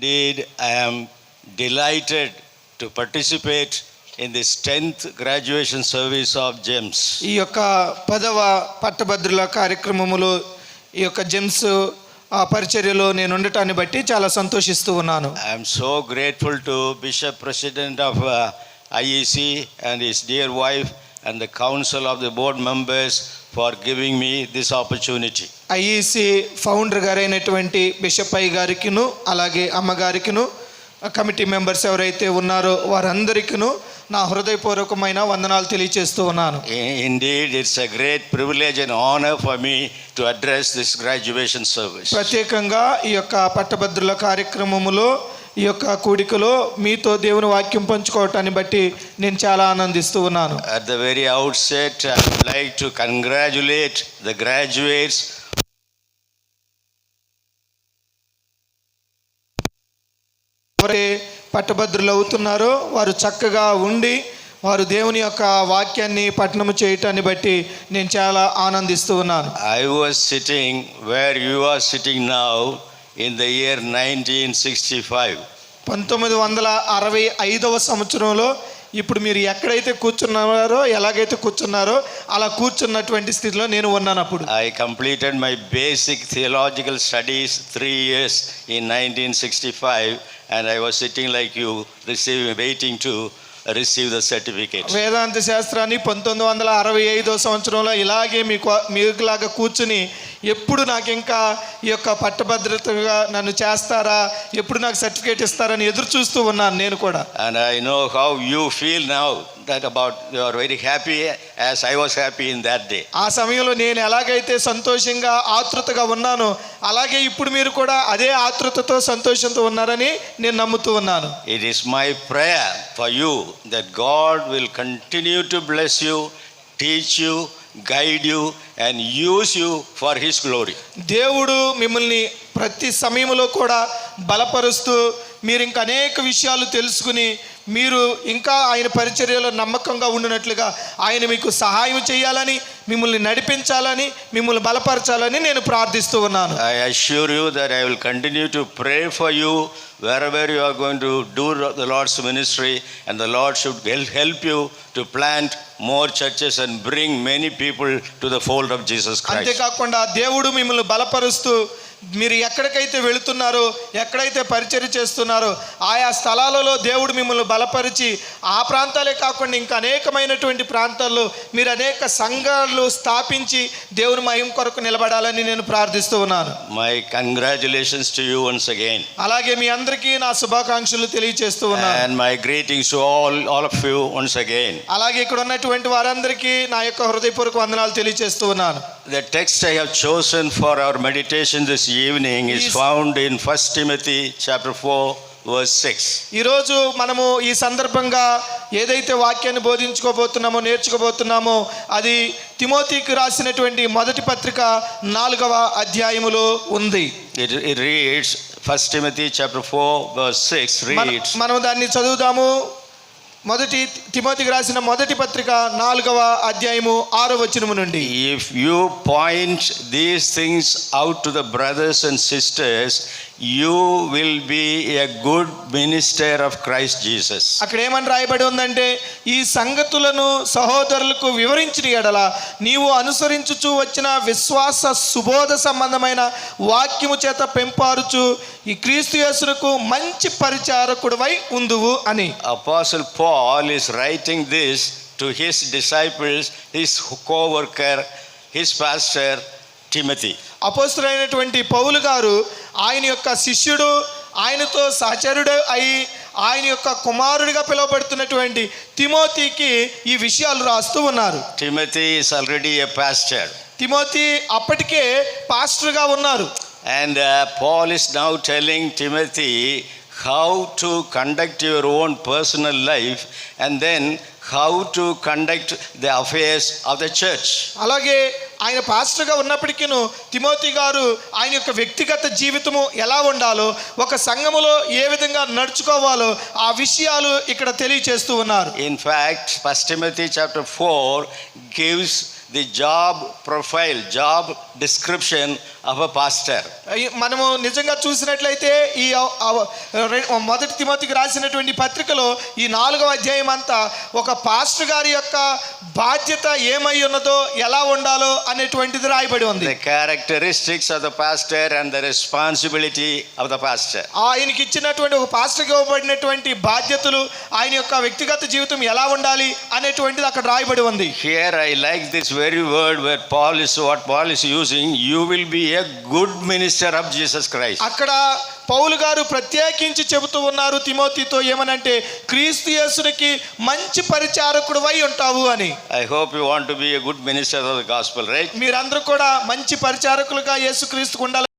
Indeed, I am delighted to participate in this 10th graduation service of GEMS. ఈ యొక్క 10వ పట్టభద్రుల కార్యక్రమములో ఈ యొక్క జెమ్స్ పరిచర్యలో నేను ఉండటాన్ని బట్టి చాలా సంతోషిస్తూ ఉన్నాను. I am so grateful to Bishop President of IEC and his dear wife and the council of the board members for giving me this opportunity. IEC founder గారైనటువంటి బిషప్ అయ్య గారికిను అలాగే అమ్మగారికిను కమిటీ మెంబర్స్ ఎవరైతే ఉన్నారో వారందరికిను నా హృదయపూర్వకమైన వందనాలు తెలియజేస్తూ ఉన్నాను. Indeed, it's a great privilege and honor for me to address this graduation service. ప్రత్యేకంగా ఈ యొక్క పట్టభద్రుల కార్యక్రమములో ఈ యొక్క కూడికలో మీతో దేవుని వాక్యం పంచుకోవటాన్ని బట్టి నేను చాలా ఆనందిస్తూ ఉన్నాను. At the very outset, I would like to congratulate the graduates. ఎవరే పట్టభద్రులు అవుతున్నారో వారు చక్కగా ఉండి వారు దేవుని యొక్క వాక్యాన్ని పఠనము చేయటాన్ని బట్టి నేను చాలా ఆనందిస్తూ ఉన్నాను. I was sitting where you are sitting now in the year 1965. 1965వ సంవత్సరంలో ఇప్పుడు మీరు ఎక్కడైతే కూర్చున్నారో ఎలాగైతే కూర్చున్నారో అలా కూర్చున్నటువంటి స్థితిలో నేను ఉన్నాను. అప్పుడు I completed my basic theological studies 3 years in 1965 and I was sitting like you waiting to receive the certificate. వేదాంత శాస్త్రాన్ని 1965వ సంవత్సరంలో ఇలాగే మీకులాగా కూర్చుని ఎప్పుడు నాకు ఇంకా ఈ యొక్క పట్టభద్రతగా నన్ను చేస్తారా, ఎప్పుడు నాకు సర్టిఫికేట్ ఇస్తారని ఎదురు చూస్తూ ఉన్నాను నేను కూడా. And I know how you feel now that about you are very happy as I was happy in that day. ఆ సమయంలో నేను ఎలాగైతే సంతోషంగా ఆతృతగా ఉన్నానో అలాగే ఇప్పుడు మీరు కూడా అదే ఆతృతతో సంతోషంతో ఉన్నారని నేను నమ్ముతూ ఉన్నాను. It is my prayer for you that God will continue to bless you, teach you, guide you and use you for his glory. దేవుడు మిమ్మల్ని ప్రతి సమయంలో కూడా బలపరుస్తూ మీరు ఇంకా అనేక విషయాలు తెలుసుకుని మీరు ఇంకా ఆయన పరిచర్యలో నమ్మకంగా ఉండినట్లుగా ఆయన మీకు సహాయం చేయాలని, మిమ్మల్ని నడిపించాలని, మిమ్మల్ని బలపరచాలని నేను ప్రార్థిస్తూ ఉన్నాను. I assure you that I will continue to pray for you wherever you are going to do the Lord's ministry, and the Lord should help you to plant more churches and bring many people to the fold of Jesus Christ. అంతేకాకుండా దేవుడు మిమ్మల్ని బలపరుస్తూ మీరు ఎక్కడికైతే వెళుతున్నారో ఎక్కడైతే పరిచర్య చేస్తున్నారో ఆయా స్థలాలలో దేవుడు మిమ్మల్ని బలపరిచి ఆ ప్రాంతాలే కాకుండా ఇంకా అనేకమైనటువంటి ప్రాంతాల్లో మీరు అనేక సంఘాలు స్థాపించి దేవుని మహిమ కొరకు నిలబడాలని నేను ప్రార్థిస్తూ ఉన్నాను. My congratulations to you once again. అలాగే మీ అందరికీ నా శుభాకాంక్షలు తెలియజేస్తూ ఉన్నాను. And my greetings to all of you once again. అలాగే ఇక్కడ ఉన్నటువంటి వారందరికీ నా యొక్క హృదయపూర్వక వందనాలు తెలియజేస్తూ ఉన్నాను. The text I have chosen for our meditation this evening is found in 1 Timothy chapter 4 verse 6. ఈరోజు మనము ఈ సందర్భంగా ఏదైతే వాక్యాన్ని బోధించుకోబోతున్నామో నేర్చుకోబోతున్నామో అది తిమోతికి రాసినటువంటి మొదటి పత్రిక 4వ అధ్యాయములో ఉంది. It reads 1 Timothy chapter 4 verse 6 reads. మనం దాన్ని చదువుదాము. మొదటి తిమోతికి రాసిన మొదటి పత్రిక 4వ అధ్యాయము 6వ వచనము నుండి. If you point these things out to the brothers and sisters, you will be a good minister of Christ Jesus. అక్కడ ఏమని రాయబడి ఉందంటే, ఈ సంగతులను సహోదరులకు వివరించిన ఎడల నీవు అనుసరించుచు వచ్చిన విశ్వాస సుబోధ సంబంధమైన వాక్యము చేత పెంపారుచు ఈ క్రీస్తు యేసునకు మంచి పరిచారకుడివై ఉందువు అని. Apostle Paul is writing this to his disciples, his co-worker, his pastor Timothy. అపోస్తలుడైనటువంటి పౌలు గారు ఆయన యొక్క శిష్యుడు, ఆయనతో సహచరుడు అయి ఆయన యొక్క కుమారుడిగా పిలువబడుతున్నటువంటి తిమోతికి ఈ విషయాలు రాస్తూ ఉన్నారు. Timothy is already a pastor. Timothy అప్పటికే పాస్టర్గా ఉన్నారు. And Paul is now telling Timothy how to conduct your own personal life and then how to conduct the affairs of the church. అలాగే ఆయన పాస్టర్గా ఉన్నప్పటికీను తిమోతి గారు ఆయన యొక్క వ్యక్తిగత జీవితము ఎలా ఉండాలో, ఒక సంఘములో ఏ విధంగా నడుచుకోవాలో ఆ విషయాలు ఇక్కడ తెలియచేస్తూ ఉన్నారు. In fact, 1 Timothy chapter 4 gives the job profile, job description of a pastor. మనము నిజంగా చూసినట్లయితే ఈ మొదటి తిమోతికి రాసినటువంటి పత్రికలో ఈ 4వ అధ్యాయం అంతా ఒక పాస్టర్ గారి యొక్క బాధ్యత ఏమై ఉన్నదో ఎలా ఉండాలో అనేటువంటిది రాయబడి ఉంది. The characteristics of the pastor and the responsibility of the pastor. ఆయనకి ఇచ్చినటువంటి ఒక పాస్టర్కి ఇవ్వబడినటువంటి బాధ్యతలు, ఆయన యొక్క వ్యక్తిగత జీవితం ఎలా ఉండాలి అనేటువంటిది అక్కడ రాయబడి ఉంది. Here I like this very word where what Paul is using, you will be a good minister of Jesus Christ. అక్కడ పౌలు గారు ప్రత్యేకించి చెబుతూ ఉన్నారు తిమోతితో ఏమనంటే క్రీస్తు యేసునికి మంచి పరిచారకుడివై ఉంటావు అని. I hope you want to be a good minister of the gospel, right? మీరందరూ కూడా మంచి పరిచారకులుగా యేసుక్రీస్తుకు ఉండాలి.